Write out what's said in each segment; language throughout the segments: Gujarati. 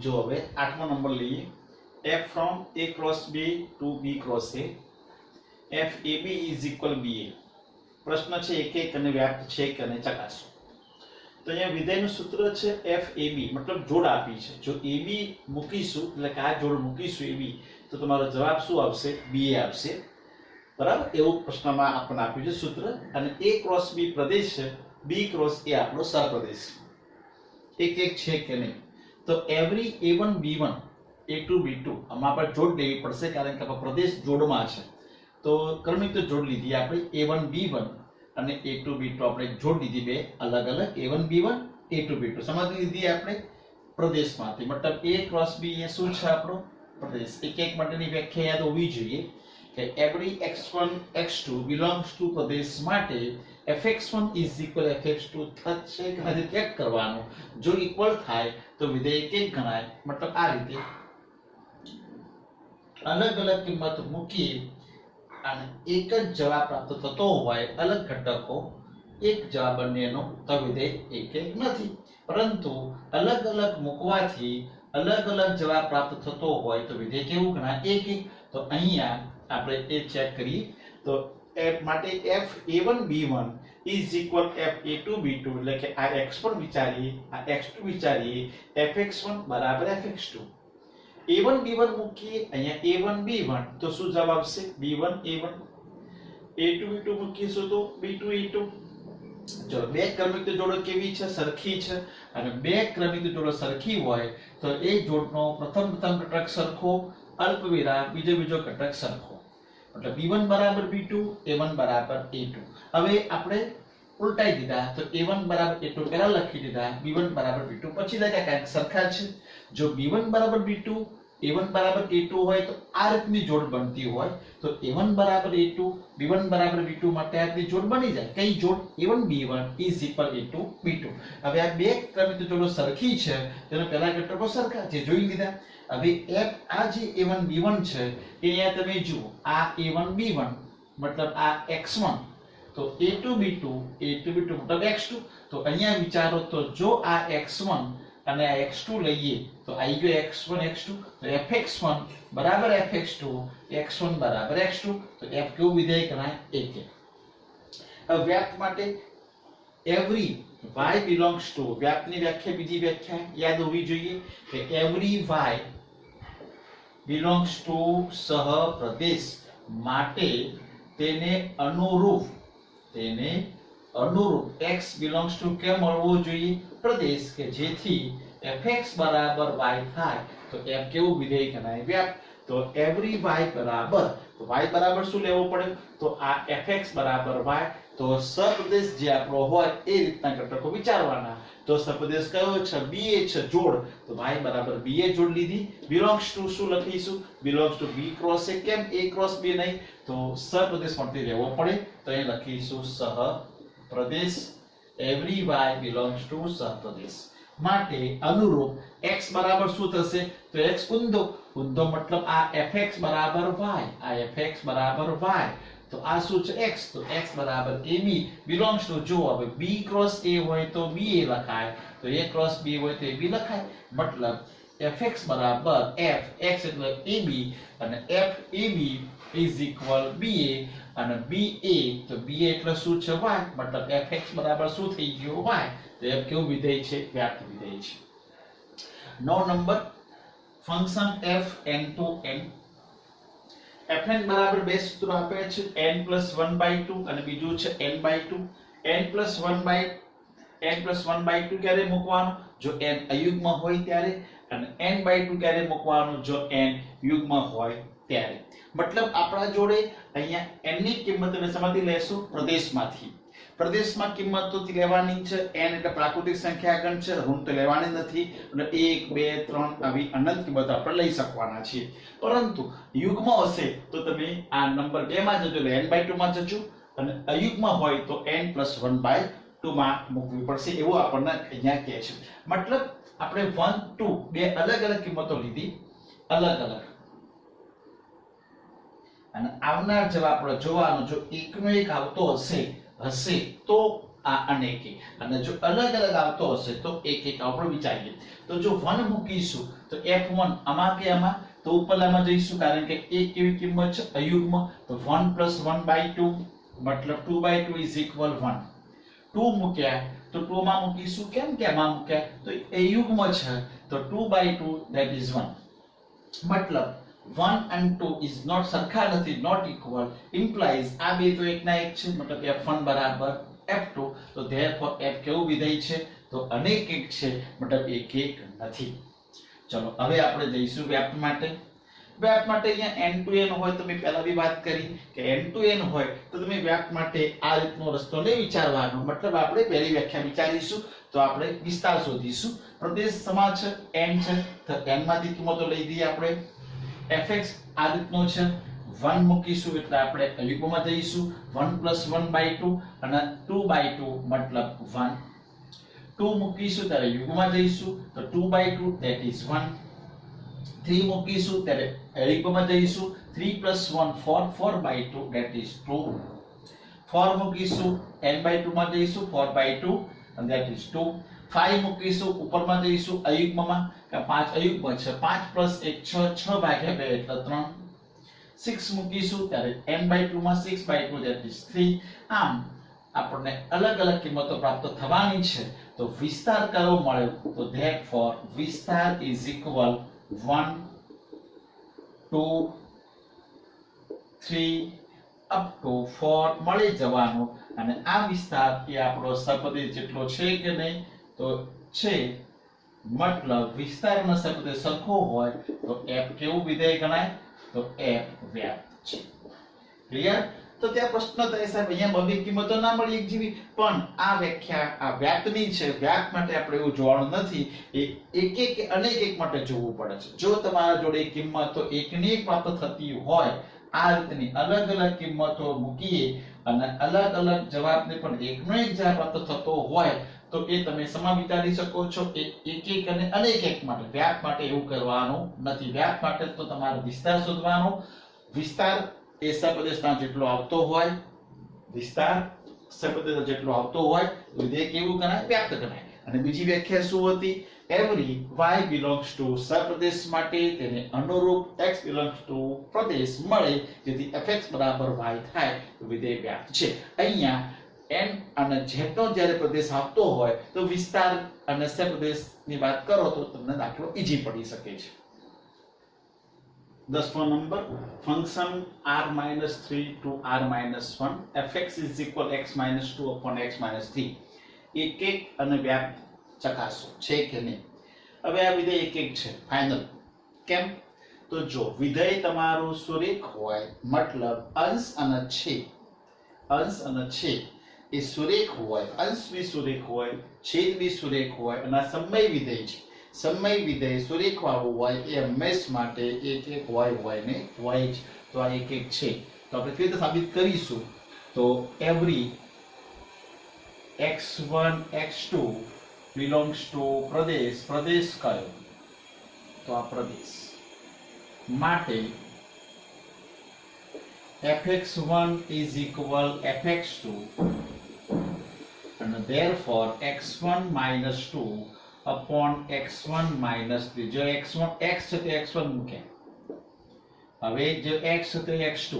जो હવે 8મો નંબર લઈએ f from a cross b to b cross a f ab is equal ba પ્રશ્ન છે એક એક અને વ્યાપ્ત છે કે અને ચકાસો તો અહીંયા વિધેયનું સૂત્ર છે f ab મતલબ જોડ આપી છે જો ab મૂકીશું એટલે કે આ જોડ મૂકીશું ab તો તમારો જવાબ શું આવશે ba આવશે બરાબર એવું પ્રશ્નમાં આપણને આપ્યું છે સૂત્ર અને a cross b પ્રદેશ છે b cross a આપણો સહપ્રદેશ એક એક છે કે નહીં તો every a1 b1 a2 b2 આમાં આપણે જોડ લેવી પડશે કારણ કે આપણો પ્રદેશ જોડમાં છે તો ક્રમિક તો જોડ લીધી આપણે a1 b1 અને a2 b2 આપણે જોડ લીધી બે અલગ અલગ a1 b1 a2 b2 સમજી લીધી આપણે પ્રદેશમાંથી મતલબ a cross b એ શું છે આપણો પ્રદેશ એક એક માટેની વ્યાખ્યા યાદ હોવી જોઈએ કે every x1 x2 belongs to પ્રદેશ માટે fx1 is equal fx2 થશે કે નથી ચેક કરવાનું જો ઇક્વલ થાય તો વિધેય એક ગણાય મતલબ આ રીતે અલગ અલગ કિંમત મૂકી અને એક જ જવાબ પ્રાપ્ત થતો હોય અલગ ઘટકો એક જવાબ બંનેનો તો વિધેય એક નથી પરંતુ અલગ અલગ મૂકવાથી અલગ અલગ જવાબ પ્રાપ્ત થતો હોય તો વિધેય કેવું ગણાય એક તો અહીંયા આપણે એ ચેક કરીએ તો f માટે f a1 b1 is equal f a2 b2 એટલે કે આ x1 વિચારીએ આ x2 વિચારીએ fx1 બરાબર fx2 a1 b1 મૂકીએ અહીંયા a1 b1 તો શું જવાબ આવશે b1 a1 a2 b2 મૂકીશું તો b2 a2 ચલો બે ક્રમિક જોડો કેવી છે સરખી છે અને બે ક્રમિક જોડો સરખી હોય તો એ જોડનો પ્રથમ ઘટક સરખો અલ્પવિરામ બીજો ઘટક સરખો मतलब b1 बराबर b2 a1 बराबर a2 હવે આપણે ઉલટાઈ દીધા તો a1 બરાબર a2 પહેલા લખી દીધા b1 બરાબર b2 પછી લખ્યા કારણ સરખા છે જો b1 બરાબર b2 a1 બરાબર a2 હોય તો આ રીતની જોડ બનતી હોય તો a1 બરાબર a2 b1 બરાબર b2 માટે આ રીતની જોડ બની જાય કઈ જોડ a1 b1 is equal a2 b2 હવે આ બે ક્રમિક જોડો સરખી છે તેનો પહેલા ઘટકો સરખા છે જોઈ લીધા હવે f આ જે a1 b1 છે એ અહીંયા તમે જુઓ આ a1 b1 મતલબ આ x1 તો a2 b2 મતલબ x2 તો અહીંયા વિચારો તો જો આ x1 અને આ x2 લઈએ તો આવી ગયો x1 x2 તો fx1 બરાબર fx2 x1 બરાબર x2 તો f કેવું વિધેય ગણાય એક હવે વ્યાપ્ત માટે every y belongs to વ્યાપ્તની વ્યાખ્યા બીજી વ્યાખ્યા યાદ હોવી જોઈએ કે every y belongs to સહપ્રદેશ માટે તેને અનુરૂપ x belongs to કે મળવો જોઈએ પ્રદેશ કે જેથી fx બરાબર y થાય તો f કેવું વિધેય ગણાય વ્યાપ્ત તો every y બરાબર તો y બરાબર શું લેવો પડે તો આ fx બરાબર y તો સહપ્રદેશ જે આપણો હોય એ રીતના ઘટકો વિચારવાના તો સહપ્રદેશ કયો છે ba છે જોડ તો y બરાબર ba જોડ લીધી belongs to શું લખીશું belongs to b cross a કેમ a cross b નહીં તો સહપ્રદેશ માટે લેવો પડે તો એ લખીશું સહપ્રદેશ every y belongs to સહપ્રદેશ માટે અનુરૂપ x બરાબર શું થશે તો x ઊંધો મતલબ આ fx બરાબર y આ fx બરાબર y તો આ શું છે x તો x બરાબર ab belongs to જો હવે b cross a હોય તો ba લખાય તો a cross b હોય તો ab લખાય મતલબ fx બરાબર f x એટલે ab અને f ab is equal ba અને ba તો ba એટલે શું છે y મતલબ fx બરાબર શું થઈ ગયો y તો f કેવું વિધેય છે વ્યાપ્ત વિધેય છે 9 number function f n to n fn બરાબર બે સૂત્રો આપે છે n+1/2 અને બીજું છે n/2 n+1/2 ક્યારે મૂકવાનું જો n અયુગ્મ હોય ત્યારે અને n/2 ક્યારે મૂકવાનું જો n યુગ્મ હોય ત્યારે મતલબ આપણા જોડે અહીંયા n ની કિંમત અમે શેમાંથી લેશું પ્રદેશમાં કિંમતોથી લેવાની છે n એટલે પ્રાકૃતિક સંખ્યા ગણ છે ઋણ તો લેવાની નથી અને 1 2 3 આવી અનંત કિંમત આપણે લઈ શકવાના છીએ પરંતુ યુગ્મ હશે તો તમે આ નંબર 2 માં જજો એટલે n/2 માં જજો અને અયુગ્મ હોય તો n+1/2 માં મૂકવી પડશે એવું આપણને અહીંયા કહે છે મતલબ આપણે 1 2 બે અલગ અલગ કિંમતો લીધી અલગ અને આવનાર જવાબ આપણે જોવાનો જો એકનો એક આવતો હશે તો આ અનેક એક અને જો અલગ અલગ આવતો હશે તો એક એક આપણે વિચારીએ તો જો 1 મૂકીશું તો f1 આમાં કે આમાં તો ઉપરલામાં જઈશું કારણ કે એક કેવી કિંમત છે અયુગ્મ તો 1 + 1/2 મતલબ 2/2 = 1 2 મૂક્યા તો 2 માં મૂકીશું કેમ કે આમાં મૂક્યા તો એ યુગ્મ છે તો 2/2 that is 1 મતલબ 1 and 2 is not સરખા નથી not equal implies આ બે તો એકના એક છે મતલબ f1 બરાબર f2 તો therefore f કેવું વિધેય છે તો અનેક એક છે મતલબ એક એક નથી ચલો હવે આપણે જઈશું વ્યાપ્ત માટે અહીંયા n to n હોય તો મેં પહેલા भी વાત કરી કે n to n હોય તો તમે વ્યાપ્ત માટે આ રીતનો રસ્તો નહીં વિચારવાનો મતલબ આપણે પહેલી વ્યાખ્યા વિચારીશું તો આપણે વિસ્તાર શોધીશું પ્રદેશ સમાન છે n છે તો n માંથી કિંમતો લઈ દઈએ આપણે fx આ રીતનો છે 1 મૂકીશું એટલે આપણે અયુગ્મમાં જઈશું 1 + 1/2 અને 2/2 મતલબ 1 2 મૂકીશું ત્યારે યુગ્મમાં જઈશું તો 2/2 that is 1 3 મૂકીશું ત્યારે અયુગ્મમાં જઈશું 3 + 1 4 4/2 that is 2 4 મૂકીશું n/2 માં જઈશું 4/2 and that is 2 5 મૂકીશું ઉપરમાં જઈશું અયુગ્મમાં કે 5 અયુગ્મ છે 5 + 1 6 6/2 એટલે 3 6 મૂકીશું ત્યારે n/2 માં 6/2 that is 3 આમ આપણને અલગ અલગ કિંમતો પ્રાપ્ત થવાની છે તો વિસ્તાર કયો મળ્યો તો therefore વિસ્તાર is equal 1 2 3 up to 4 મળી જવાનો અને આ વિસ્તાર એ આપણો સર્પદેશ જેટલો છે કે નહીં તો છે મતલબ વિસ્તારનો સર્પદેશ સરખો હોય તો f કેવું વિધેય ગણાય તો f વ્યાપ્ત છે ક્લિયર તો ત્યાં પ્રશ્ન થાય સાહેબ અહીંયા બધી કિંમતો ના મળી એક જેવી પણ આ વ્યાખ્યા આ વ્યાપ્તની છે વ્યાપ્ત માટે આપણે એવું જોવાનું નથી એ એક એક અનેક એક માટે જોવું પડે છે જો તમારા જોડે કિંમતો એકની એક પ્રાપ્ત થતી હોય આ રીતની અલગ અલગ કિંમતો મૂકીએ અને અલગ અલગ જવાબને પણ એકનો એક જવાબ પ્રાપ્ત થતો હોય તો એ તમે સમા વિચારી શકો છો એ એક એક અને અનેક એક માટે વ્યાપ્ત માટે એવું કરવાનું નથી વ્યાપ્ત માટે તો તમારે વિસ્તાર શોધવાનો વિસ્તાર એ સપ્રદેશના જેટલો આવતો હોય વિસ્તાર સપ્રદેશ જેટલો આવતો હોય તો વિધેય કેવું ગણાય વ્યાપ્ત ગણાય અને બીજી વ્યાખ્યા શું હતી every y belongs to સપ્રદેશ માટે તેને અનુરૂપ x belongs to પ્રદેશ મળે જેથી fx બરાબર y થાય તો વિધેય વ્યાપ્ત છે અહીંયા n અને જેટલો જ્યારે પ્રદેશ આવતો હોય તો વિસ્તાર અને સપ્રદેશની વાત કરો તો તમને દાખલો ઈઝી પડી શકે છે 10મો number function r-3 to r-1 fx is equal x minus 2 upon x minus 3 એક એક અને વ્યાપ્ત ચકાસો છે કે નહીં હવે આ વિધેય એક એક છે ફાઇનલ કેમ તો જો વિધેય તમારું સુરેખ હોય મતલબ અંશ અને છેદ એ સુરેખ હોય અંશ બી સુરેખ હોય છેદ બી સુરેખ હોય અને આ સમય વિધેય છે સમય વિધેય સુરેખ વાળું હોય એ હંમેશ માટે એક એક હોય ને હોય જ તો આ એક એક છે તો આપણે કેવી રીતે સાબિત કરીશું તો every x1 x2 belongs to પ્રદેશ કયો તો આ પ્રદેશ માટે fx1 is equal fx2 and therefore x1 minus 2 upon x1 minus 3 જો x1 x છે તો x1 મૂકે હવે જો x છે તો x2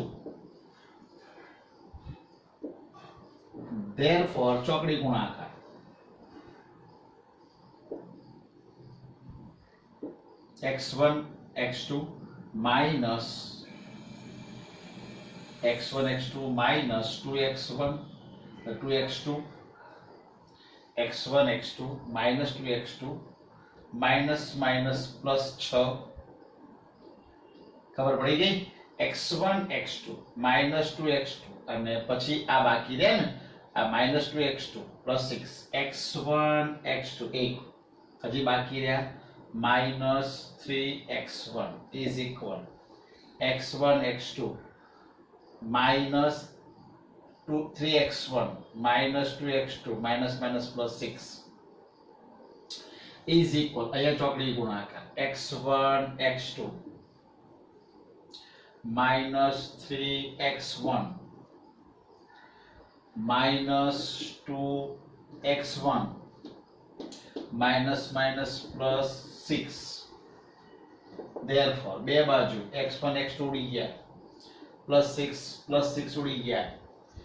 therefore ચોકડી ગુણાકાર x1 x2 minus x1 x2 minus 2x1 2x2 x1 x2 minus 2x2 minus minus plus 6 ખબર પડી ગઈ x1 x2 minus 2x2 અને પછી આ બાકી રહે ને આ minus 2x2 plus 6 x1 x2 એક હજી બાકી રહ્યા minus 3x1 is equal x1 x2 minus 3x1 minus 2x2 minus minus plus 6 is equal અહીંયા ચોકડી ગુણાકાર x1 x2 minus 3x1 -2x1 minus minus +6 therefore બે બાજુ x1 x2 ઉડી ગયા +6 ઉડી ગયા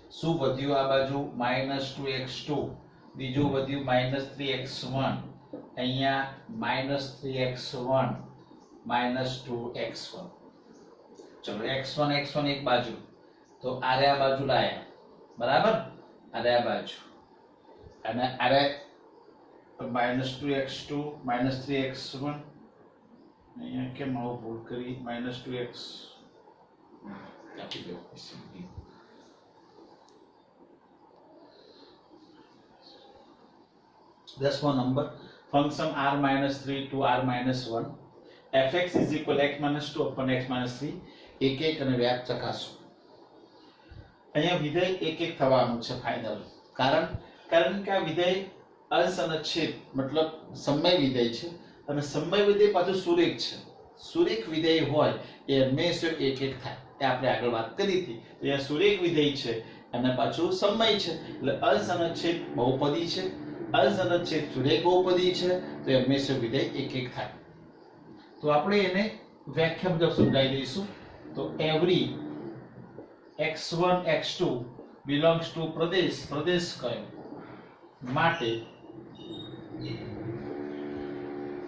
શું વધ્યું આ બાજુ -2x2 બીજું વધ્યું -3x1 અહીંયા -3x1 -2x1 ચલો x1 એક બાજુ તો આરે આ બાજુ લાયા બરાબર આરે આ બાજુ અને આરે -2x2 -3x1 અહીંયા કેમ આવું ભૂલ કરી -2x આપી દો દસમો number function r-3 to r-1 fx is equal x minus 2 upon x minus 3 એક એક અને વ્યાપ ચકાસો અહીંયા વિધેય એક એક થવાનું છે ફાઇનલ કારણ કે આ વિધેય અંશ અને છેદ મતલબ સમય વિધેય છે અને સમય વિધેય પાછું સુરેખ છે સુરેખ વિધેય હોય એ હંમેશા એક એક થાય એ આપણે આગળ વાત કરી હતી તો આ સુરેખ વિધેય છે અને પાછું સમય છે એટલે અંશ અને છેદ બહુપદી છે અંશ અને છેદ સુરેખ બહુપદી છે તો એ હંમેશા વિધેય એક એક થાય તો આપણે એને વ્યાખ્યા મુજબ સમજાવી દઈશું તો every x1 x2 belongs to પ્રદેશ કયો માટે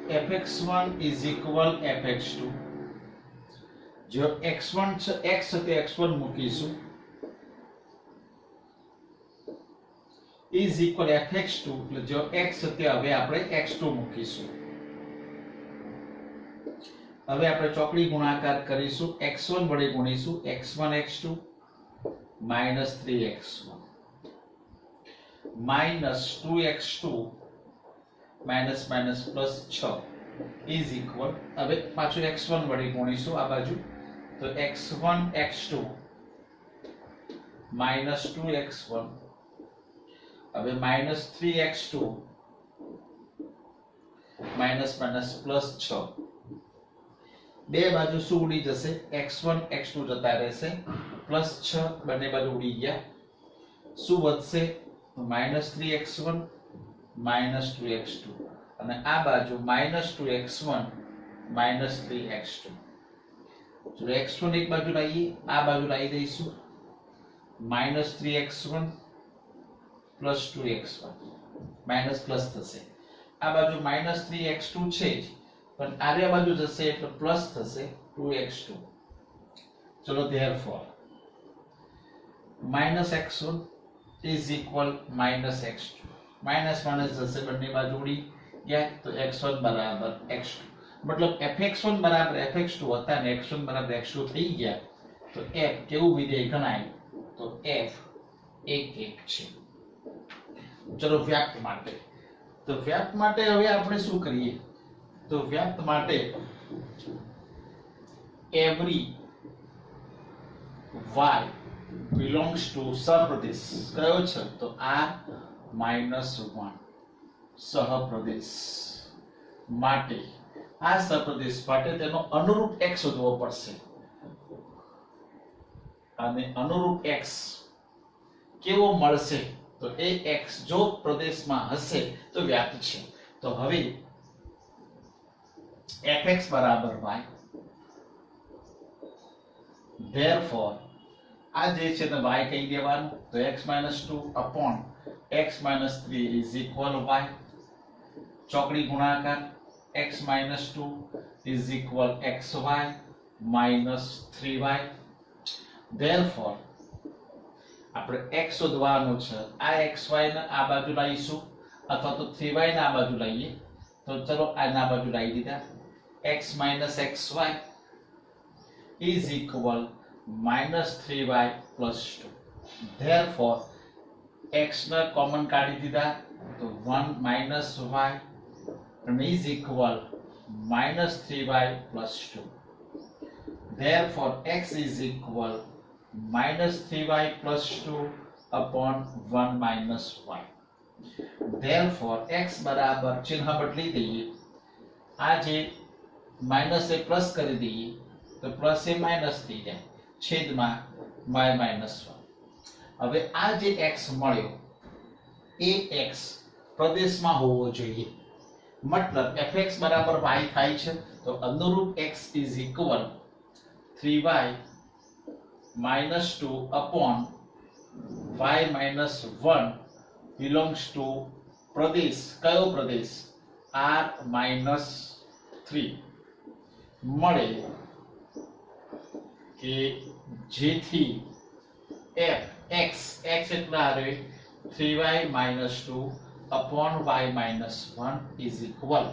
fx1 is equal fx2 જો x1 છે x સાથે x1 મૂકીશું is equal fx2 એટલે જો x સાથે હવે આપણે x2 મૂકીશું હવે આપણે ચોકડી ગુણાકાર કરીશું x1 વડે ગુણીશું x1 x2 -3x1 -2x2 +6 is equal હવે પાછું x1 વડે ગુણીશું આ બાજુ તો x1 x2 -2x1 હવે -3x2 +6 બે બાજુ શું ઉડી જશે x1 x2 જતા રહેશે +6 બંને બાજુ ઉડી ગયા શું વધશે -3x1 -2x2 અને આ બાજુ -2x1 -3x2 જો x1 એક બાજુ લાવીએ આ બાજુ લાવી દઈશું -3x1 +2x1 માઈનસ પ્લસ થશે આ બાજુ -3x2 છે જ પણ આરે બાજુ જશે એટલે પ્લસ થશે 2x2 ચલો therefore -x1 is equal -x2 minus minus જશે બંને બાજુ ઉડી ગયા તો x1 બરાબર x2 मतलब fx1 બરાબર fx2 હતા ને x1 બરાબર x2 થઈ ગયા તો f કેવું વિધેય ગણાય તો f 1 1 છે ચલો વ્યાપ્ત માટે તો વ્યાપ્ત માટે હવે આપણે શું કરીએ તો વ્યાપ્ત માટે every y belongs to સહપ્રદેશ કયો છે તો r-1 સહપ્રદેશ માટે આ સહપ્રદેશ માટે તેનો અનુરૂપ x શોધવો પડશે અને અનુરૂપ x કેવો મળશે તો એ x જો પ્રદેશમાં હશે તો વ્યાપ્ત છે તો હવે fx બરાબર y therefore આ જે છે તો y કહી દેવાનું તો x - 2 upon x - 3 is equal y ચોકડી ગુણાકાર x - 2 is equal xy minus 3y therefore આપણે x શોધવાનું છે આ xy ને આ બાજુ લાવીશું અથવા તો 3y ને આ બાજુ લઈએ તો ચલો આના બાજુ લાવી દીધા x - xy is equal -3y + 2 therefore x ને કોમન કાઢી દીધા તો 1 - y and is equal -3y + 2 therefore x is equal -3y + 2 upon 1 - y therefore x બરાબર ચિહ્ન બદલી દઈએ આ જે માઈનસ એ પ્લસ કરી દઈએ તો પ્લસ એ માઈનસ થઈ જાય છેદમાં y - 1 હવે આ જે x મળ્યો એ x પ્રદેશમાં હોવો જોઈએ, મતલબ fx બરાબર y થાય છે તો અનુરૂપ x is equal 3y minus 2 upon y minus 1 belongs to પ્રદેશ, કયો પ્રદેશ? r minus 3 મળે કે જેથી f x એટલે આવે 3y minus 2 upon y minus 1 is equal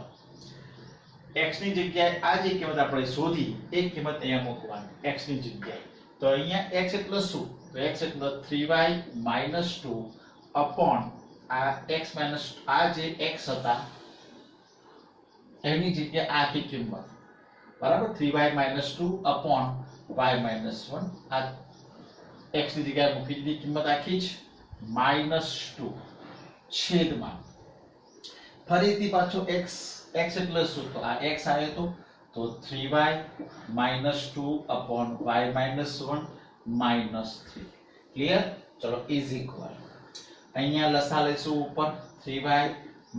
x ની જગ્યાએ આ જે કિંમત આપણે શોધી એ કિંમત અહીંયા મૂકવાની x ની જગ્યાએ, તો અહીંયા x એટલે શું? તો x એટલે 3y minus 2 upon આ x minus આ જે x હતા એની જગ્યાએ આખી કિંમત, બરાબર? 3y minus 2 upon y minus 1 આ x ની જગ્યાએ મૂકી દીધી કિંમત આખી જ minus 2 છેદમાં ફરીથી પાછો x એટલે શું? તો આ x આવ્યો તો 3y minus 2 upon y minus 1 minus 3. Clear? ચલો ઇઝ ઇક્વલ અહીંયા લસા લઈશું ઉપર 3y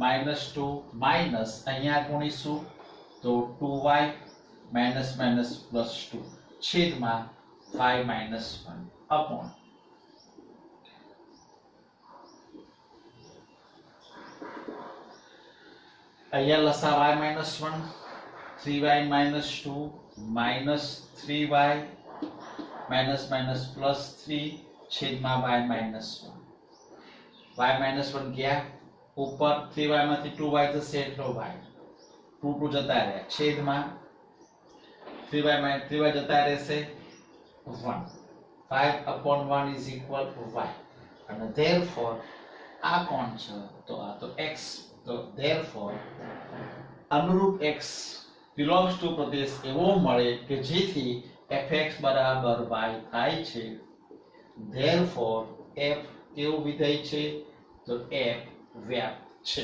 minus 2 minus અહીંયા ગુણીશું તો 2y minus minus plus 2 છેદમાં y minus 1 upon અહીંયા લસા y minus 1 3y minus 2 minus 3y minus minus plus 3 છેદમાં y minus 1 y minus 1 ગયા ઉપર 3y માંથી 2y જશે એટલે y 2 જતા રહ્યા છેદમાં 3y જતા રહેશે 1 5 upon 1 is equal to y અને therefore આ કોણ છે? તો આ તો x, તો therefore અનુરૂપ x belongs to પ્રદેશ એવો મળે કે જેથી fx બરાબર y થાય છે, therefore f કેવું વિધેય છે? તો f વ્યાપ્ત છે.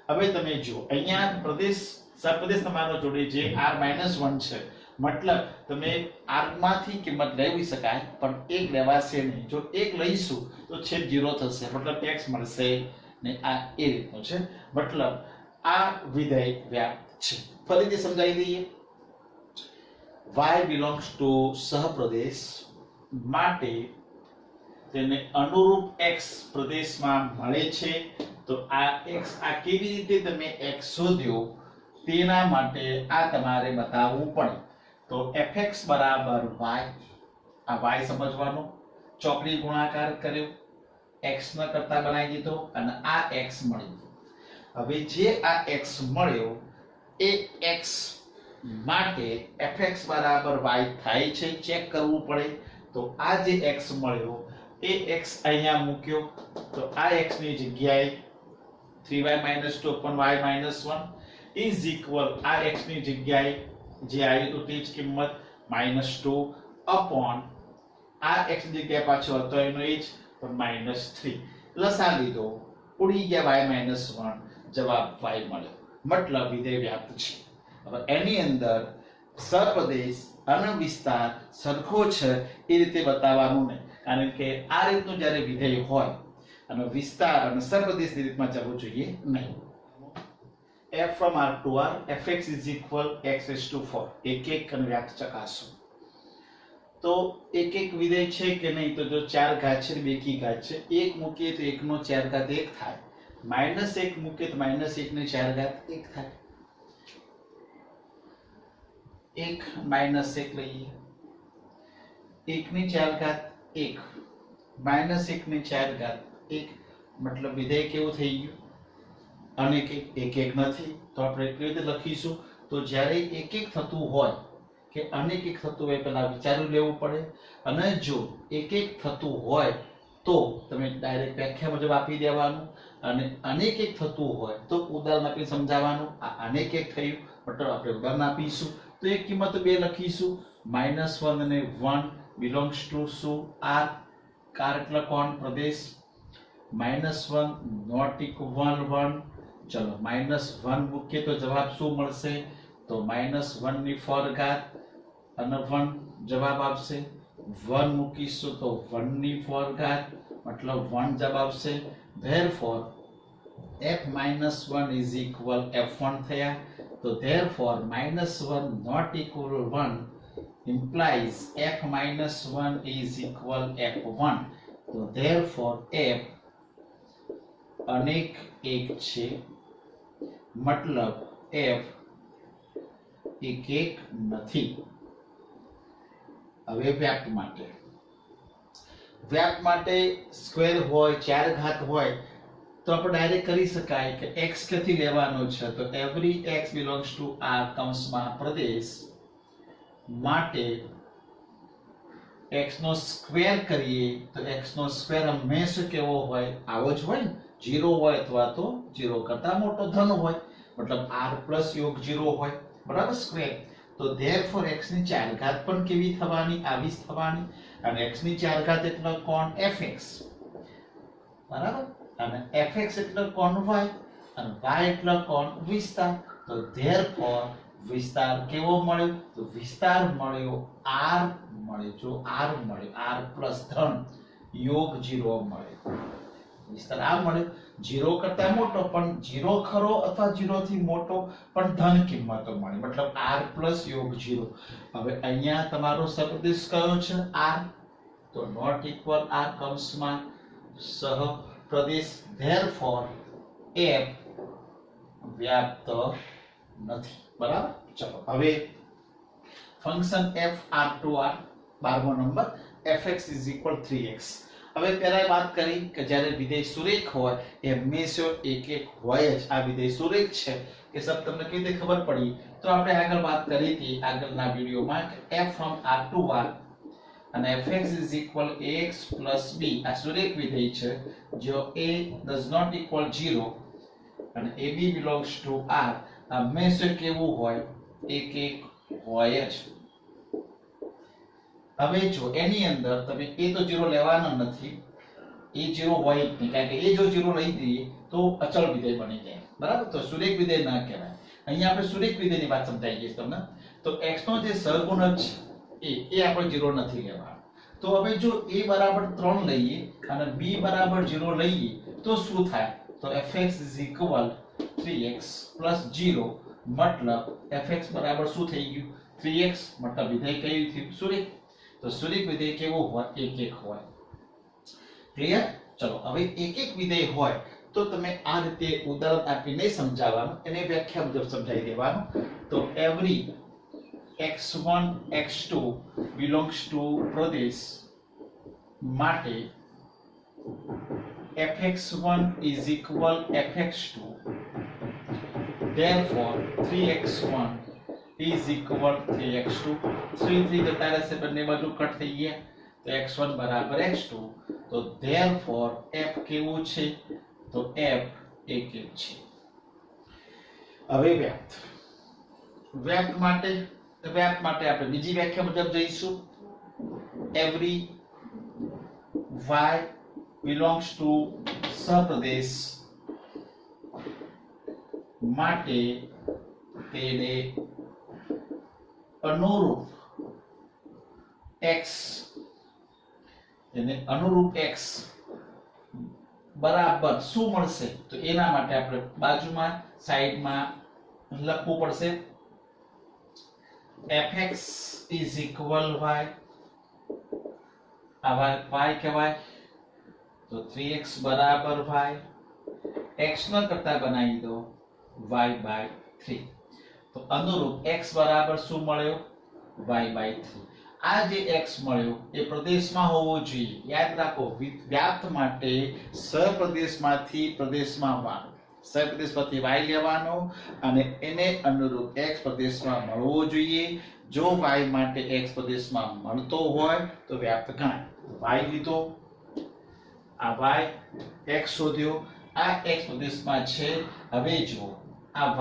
હવે તમે જો અહીંયા પ્રદેશ સપ્રદેશ તમારો જોડે જે r-1 છે, મતલબ તમે r માંથી કિંમત લેવી શકાય પણ એક લેવાશે નહીં. જો એક લઈશું તો છેદ 0 થશે, મતલબ x મળશે ને આ એ રીતનું છે, મતલબ આ વિધેય વ્યાપ્ત છે. ફરીથી સમજાવી દઈએ. y belongs to સહપ્રદેશ માટે તેને અનુરૂપ x પ્રદેશમાં મળે છે, તો આ x આ કેવી રીતે તમે x શોધ્યો તેના માટે આ તમારે બતાવવું પડે. તો fx બરાબર y, આ y સમજવાનો, ચોકડી ગુણાકાર કર્યો, x ન કરતા બનાવી દીધો અને આ x મળી ગયો. હવે જે આ x મળ્યો એ x માટે fx બરાબર y થાય છે, ચેક કરવું પડે. તો આ જે x મળ્યો એ x અહીંયા મૂક્યો તો આ x ની જગ્યાએ 3y minus 2 upon y minus 1 is equal આ x ની જગ્યાએ જે આવી તો તે જ કિંમત -2 upon આ x ની જગ્યાએ પાછો હતો એનો એ જ પણ -3 લસા લીધો, ઉડી ગયા y -1, જવાબ y મળ્યો. મતલબ વિધેય વ્યાપ્ત છે. હવે એની અંદર સપ્રદેશ અને વિસ્તાર સરખો છે એ રીતે બતાવવાનું નહીં, કારણ કે આ રીતનું જ્યારે વિધેય હોય અને વિસ્તાર અને સપ્રદેશની રીતમાં જવું જોઈએ નહીં. f from r to r fx is equal x raised to 4. એક અને વ્યાપ્ત ચકાસો. તો એક વિધેય છે કે નહીં? તો જો 4 ઘાત છે, બેકી ઘાત છે, 1 મૂકીએ તો 1 નો 4 ઘાત 1 થાય, -1 મૂકીએ તો -1 ને 4 ઘાત 1 થાય. 1 -1 લઈએ, 1 ની 4 ઘાત 1 -1 ની 4 ઘાત 1, મતલબ વિધેય કેવું થઈ ગયું? અનેક એક નથી. તો આપણે કેવી રીતે લખીશું? તો જ્યારે એક થતું હોય કે અનેક થતું હોય પહેલા વિચારી લેવું પડે, અને જો એક થતું હોય તો તમે ડાયરેક્ટ વ્યાખ્યા મુજબ આપી દેવાનું, અને અનેક થતું હોય તો ઉદાહરણ આપી સમજાવવાનું. આ અનેક થયું મતલબ આપણે ઉદાહરણ આપીશું તો એક કિંમત 2 લખીશું, -1 અને 1 belongs to શું? r. કાર એટલે કોણ? પ્રદેશ. -1 not equal 1, ચલો -1 મૂકીએ તો જવાબ શું મળશે? તો -1 ની 4 ઘાત અને 1 જવાબ આપશે. 1 મૂકીશું તો 1 ની 4 ઘાત मतलब 1 जब આવશે therefore f-1 is equal f1 થયા તો therefore -1 not equal 1 implies f-1 is equal f1 તો therefore f अनेक एक છે मतलब f એક એક નથી હવે व्याप्त माटे स्क्वेर होय 4 घात होय तो આપણે ડાયરેક્ટ કરી શકાય કે x ક્યાંથી લેવાનો છે તો every x belongs to r કૌંસમાં પ્રદેશ માટે x નો સ્ક્વેર કરીએ તો x નો સ્ક્વેર હંમેશા કેવો હોય આવો જ હોય 0 હોય અથવા તો 0 કરતા મોટો ધન હોય मतलब r પ્લસ योग 0 હોય બરાબર સ્ક્વેર તો therefore x ની 4 ઘાત પણ કેવી થવાની આવી જ થવાની અને x ની 4 ઘાત એટલે કોણ fx બરાબર અને fx એટલે કોણ y અને y એટલે કોણ વિસ્તાર તો therefore વિસ્તાર કેવો મળ્યો તો વિસ્તાર મળ્યો r મળ્યો જો r મળ્યો r પ્લસ ધન योग 0 મળ્યો વિસ્તાર આ મળ્યો 0 કરતા મોટો પણ 0 ખરો અથવા 0 થી મોટો પણ ધન કિંમતો મળી मतलब r પ્લસ योग 0 હવે અહીંયા તમારો સદિશ કયો છે r તો નોટ ઇક્વલ r કૌંસમાં સહપ્રદેશ therefore f વ્યાપ્ત નથી બરાબર ચલો હવે ફંક્શન f r2r 12મો નંબર fx 3x હવે પહેલા વાત કરી કે જ્યારે વિધેય સુરેખ હોય એ હંમેશા એક એક હોય જ આ વિધેય સુરેખ છે કે સબ તમને કેવી રીતે ખબર પડી તો આપણે આગળ વાત કરી હતી આગળના વિડિયોમાં કે f from r to r અને fx ax b આ સુરેખ વિધેય છે જો a does not equal 0 અને ab belongs to r હંમેશા કેવું હોય એક એક હોય જ હવે જો એની અંદર તમે a તો 0 લેવાનો નથી a 0 હોય જ નહીં કારણ કે a જો 0 લઈ દઈએ તો અચળ વિધેય બની જાય બરાબર તો સુરેખ વિધેય ના કહેવાય અહીંયા આપણે સુરેખ વિધેયની વાત સમજાઈ ગઈ તમને તો x નો જે સહગુણક છે એ આપણે 0 નથી લેવાનો તો હવે જો a બરાબર 3 લઈએ અને b બરાબર 0 લઈએ તો શું થાય તો fx 3x 0 मतलब fx બરાબર શું થઈ ગયું 3x मतलब વિધેય કયું થયું સુરેખ तो सुरेख विधेय केवो होय एक एक होय क्लियर चलो હવે એક એક વિધેય હોય તો તમે આ રીતે ઉદાહરણ આપીને સમજાવવાનું એને વ્યાખ્યા મુજબ સમજાવી દેવાનું તો every x1 x2 belongs to પ્રદેશ માટે fx1 is equal fx2 therefore 3x1 is equal 3x2 3 જતા રહેશે બંને બાજુ કટ થઈ ગયા તો x1 બરાબર x2 તો therefore f કેવું છે તો f એક એક છે હવે વ્યાપ્ત માટે આપણે બીજી વ્યાખ્યા મુજબ જઈશું every y belongs to સપ્રદેશ માટે તેને अनुरूप x यानी अनुरूप x बराबर શું મળશે તો એના માટે આપણે બાજુમાં સાઈડમાં લખવું પડશે fx is equal y આ y કહેવાય તો 3x બરાબર y x ન કરતા બનાવી દો y by 3 તો અનુરૂપ x બરાબર શું મળ્યો y by 3 આ જે x મળ્યો એ પ્રદેશમાં હોવો જોઈએ યાદ રાખો વ્યાપ્ત માટે સપ્રદેશમાંથી પ્રદેશમાં આવવાનું સપ્રદેશમાંથી y લેવાનો અને એને અનુરૂપ x પ્રદેશમાં મળવો જોઈએ જો y માટે x પ્રદેશમાં મળતો હોય તો વ્યાપ્ત ગણાય y લીધો આ y x શોધ્યો આ x પ્રદેશમાં છે હવે જો આ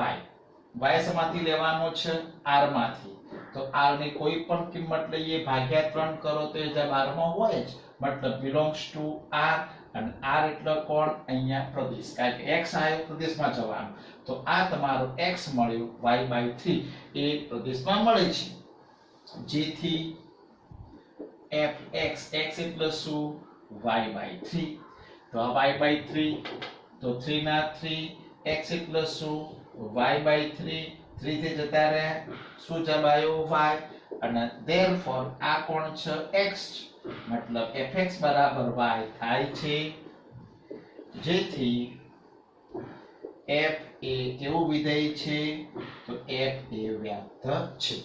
y સમાથી લેવાનો છે r માંથી તો r ની કોઈ પણ કિંમત લઈએ ભાગ્યા 3 કરો તો એ જબ r માં હોય જ મતલબ belongs to r અને r એટલે કોણ અહીંયા પ્રદેશ કારણ કે x આયો પ્રદેશમાં જવાનું તો આ તમારો x મળ્યો y by 3 એ પ્રદેશમાં મળે છે જેથી fx x એટલે શું y/3 તો આ y/3 તો 3 ના 3 x એટલે શું y/3 3 થી જતા રહ્યા શું જવાબ આવ્યો y અને therefore આ કોણ છે x મતલબ fx બરાબર y થાય છે જેથી f એ કેવું વિધેય છે તો f એ વ્યાપ્ત છે